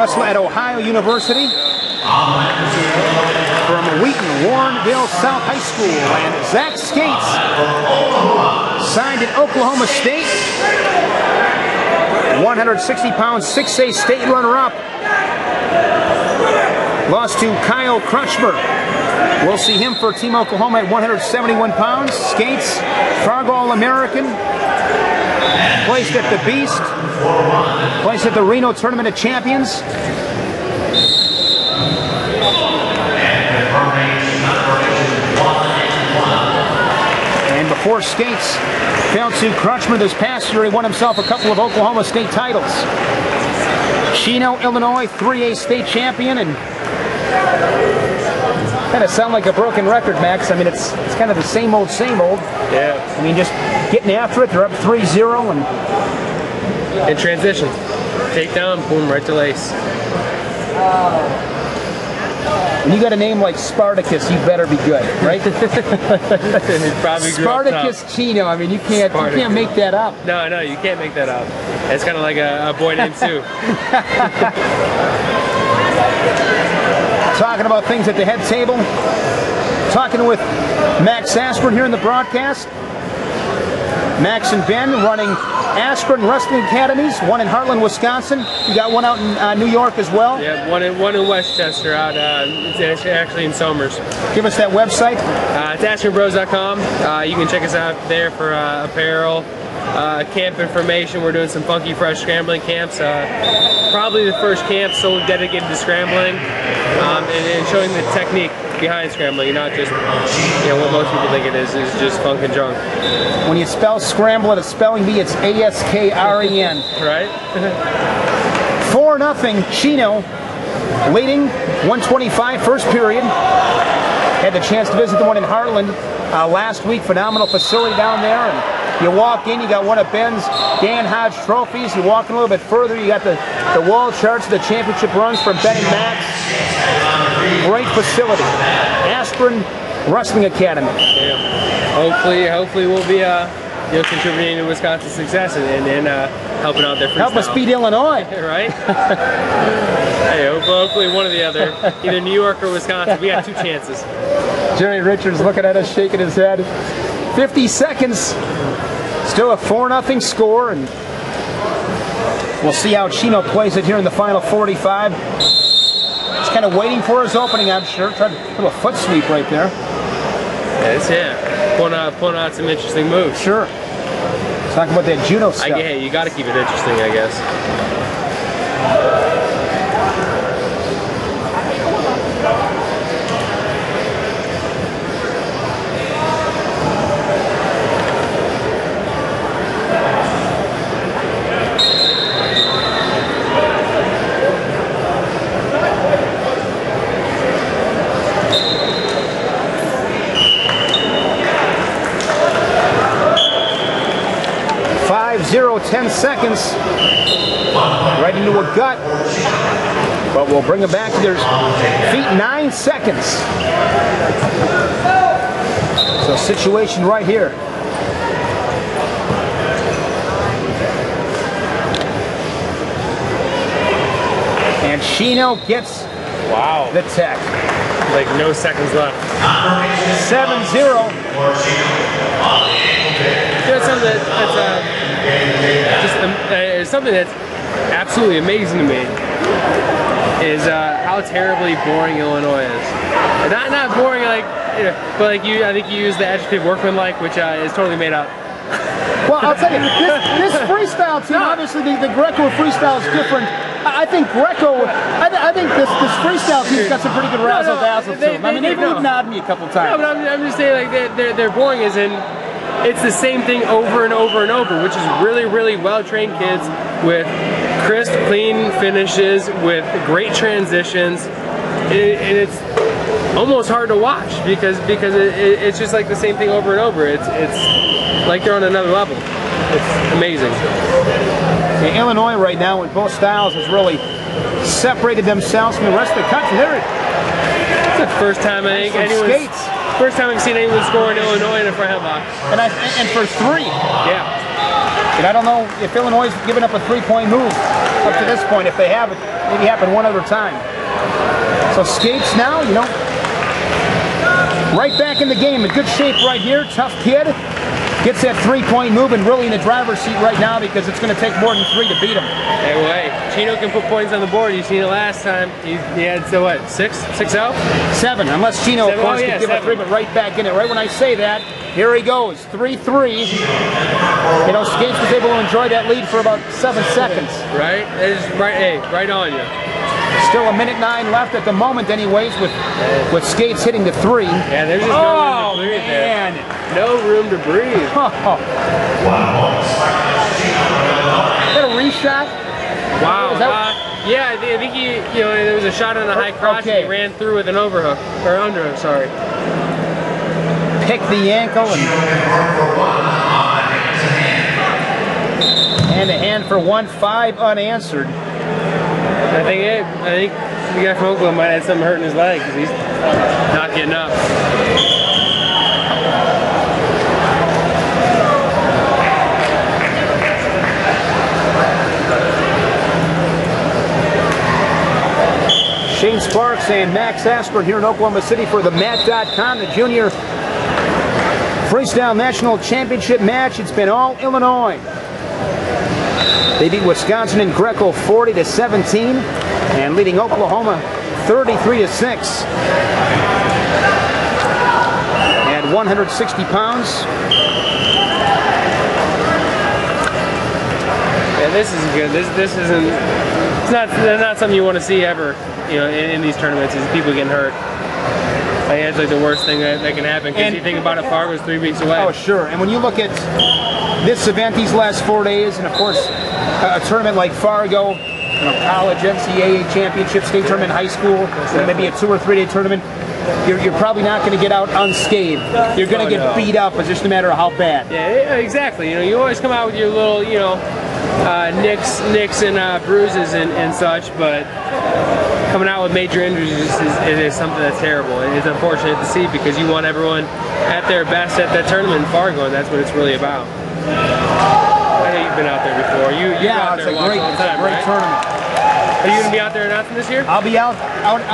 wrestler at Ohio University. From Wheaton, Warrenville South High School. And Zach Skates, signed at Oklahoma State. 160 pounds, 6A state runner-up. Lost to Kyle Crutchmer. We'll see him for Team Oklahoma at 171 pounds. Skates, Fargo All-American. Placed at the Beast. Placed at the Reno Tournament of Champions. And before Skates fell to Crutchmer this past year, he won himself a couple of Oklahoma State titles. Chino, Illinois, 3A state champion, and kind of sound like a broken record, Max. I mean, it's kind of the same old, same old. Yeah. I mean, just getting after it. They're up 3-0 and in transition, takedown, boom, right to lace. When you got a name like Spartacus, you better be good, right? Probably Spartacus Chino. I mean, you can't make that up. No, you can't make that up. It's kind of like a boy named Sue. Talking about things at the head table. Talking with Max Askren here in the broadcast. Max and Ben running Askren Wrestling Academies, one in Heartland, Wisconsin. You got one out in New York as well. Yeah, one in Westchester out. It's actually in Somers. Give us that website. It's AskrenBros.com. You can check us out there for apparel, camp information. We're doing some funky fresh scrambling camps. Probably the first camp solely dedicated to scrambling and showing the technique behind scrambling, not just what most people think it is just funk and junk. When you spell scramble at a spelling bee, it's A-S-K-R-E-N. Right? 4-0, Chino leading 125 first period. Had the chance to visit the one in Heartland last week. Phenomenal facility down there. And you walk in, you got one of Ben's Dan Hodge trophies. You walk in a little bit further, you got the wall charts of the championship runs from Ben and Max. Great facility. Askren Wrestling Academy. Yeah. Hopefully we'll be contributing to Wisconsin's success and helping out their freestyle. Help us beat Illinois. Right? Hey, hopefully one or the other. Either New York or Wisconsin. We got two chances. Jerry Richards looking at us, shaking his head. 50 seconds. Still a 4-0 score, and we'll see how Chino plays it here in the final 45. He's kind of waiting for his opening, I'm sure. Tried to put a foot sweep right there. Yeah. Pulling out some interesting moves. Sure. Talking about that judo stuff. Hey, you got to keep it interesting, I guess. 10 seconds. Right into a gut. But we'll bring them back to their feet. 9 seconds. So situation right here. And Chino gets the tech. Like no seconds left. 7-0. Something that's absolutely amazing to me is how terribly boring Illinois is. Not boring but like I think you use the adjective workmanlike, which is totally made up. Well, I'll tell you, this freestyle team, obviously the Greco freestyle is different. I think Greco, I think this freestyle team's got some pretty good razzle-dazzle to them. I mean, they've nodded me a couple times. No, but I'm just saying, like, they're boring as in, it's the same thing over and over and over, which is really, really well-trained kids with crisp, clean finishes, with great transitions, and it's almost hard to watch because it's just like the same thing over and over. It's like they're on another level. It's amazing. Yeah, Illinois right now with both styles has really separated themselves from the rest of the country. It's the first time I think first time I've seen anyone score in Illinois in a front headlock. And for 3. Yeah. And I don't know if Illinois is giving up a 3-point move. up to this point. If they have it, maybe happen one other time. So skates now, you know, right back in the game, in good shape right here. Tough kid. Gets that three-point move and really in the driver's seat right now because it's going to take more than 3 to beat him. Hey, well, hey, Chino can put points on the board. You seen it last time. He had, so what, 6 out? 7, unless Chino, of course, could give a 3, but right back in it. Right when I say that, here he goes, 3-3. You know, Skates was able to enjoy that lead for about 7 seconds. Right? That is right, hey, right on you. Still 1:09 left at the moment anyways with Skates hitting the 3. Yeah, there's just no room to breathe there. No room to breathe. Oh. Is that a reshot? Wow. Yeah, I think he, you know, there was a shot on the high cross and he ran through with an overhook, or underhook, sorry. Picked the ankle and a hand for 1, 5 unanswered. I think the guy from Oakland might have something hurting his leg because he's not getting up. Shane Sparks and Max Aspirin here in Oklahoma City for the Mat.com, the Junior Freestyle National Championship match. It's been all Illinois. They beat Wisconsin and Greco 40-17 and leading Oklahoma 33-6. At 160 pounds. Yeah, this is good. This isn't. It's not something you want to see ever. You know, in these tournaments, is people getting hurt. I think it's like the worst thing that can happen. Because you think about it, Fargo's 3 weeks away. Oh, sure. And when you look at this event, these last 4 days, and of course, a tournament like Fargo, you know, college, NCAA championship, state tournament, high school, and maybe a 2 or 3 day tournament, you're probably not going to get out unscathed. You're going to get beat up. It's just a matter of how bad. Yeah, exactly. You know, you always come out with your little, you know, nicks and bruises and such, but coming out with major injuries is something that's terrible. It's unfortunate to see because you want everyone at their best at that tournament in Fargo, and that's what it's really about. I know you've been out there before. You out there watching all the time, great tournament. Are you going to be out there announcing this year? I'll be out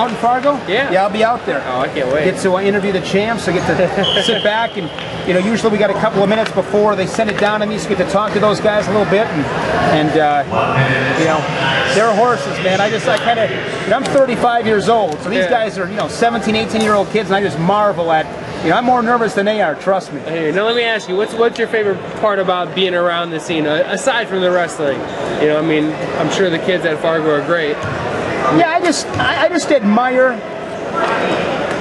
in Fargo. Yeah. Yeah, I'll be out there. Oh, I can't wait. Get to interview the champs. I get to sit back and, you know, usually we got a couple of minutes before they send it down to me, so I get to talk to those guys a little bit and you know, they're horses, man. I kind of, you know, I'm 35 years old, so these guys are, you know, 17, 18-year-old kids, and I just marvel at, you know, I'm more nervous than they are, trust me. Hey, now let me ask you, what's your favorite part about being around the scene, aside from the wrestling? You know, I mean, I'm sure the kids at Fargo are great. Yeah, I just admire,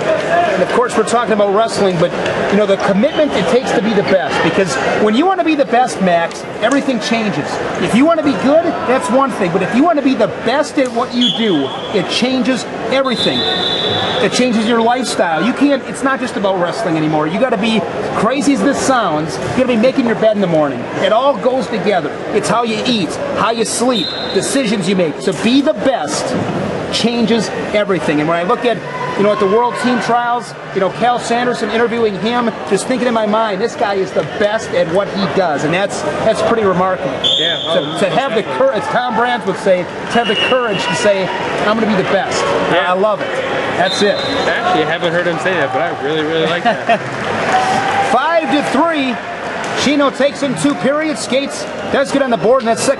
and of course we're talking about wrestling, but you know, the commitment it takes to be the best, because when you want to be the best, Max, everything changes. If you want to be good, that's one thing, but if you want to be the best at what you do, it changes everything. It changes your lifestyle. You can't, it's not just about wrestling anymore. You got to be, crazy as this sounds, you got to be making your bed in the morning. It all goes together. It's how you eat, how you sleep, decisions you make. So be the best changes everything. And when I look at, you know, at the World Team Trials, you know, Cal Sanderson, interviewing him, just thinking in my mind, this guy is the best at what he does, and that's pretty remarkable. Yeah. To have the courage, as Tom Brands would say, to have the courage to say, I'm going to be the best. Yeah. I love it. That's it. Actually, I haven't heard him say that, but I really, really like that. 5-3. Chino takes in 2 periods. Skates does get on the board in that second.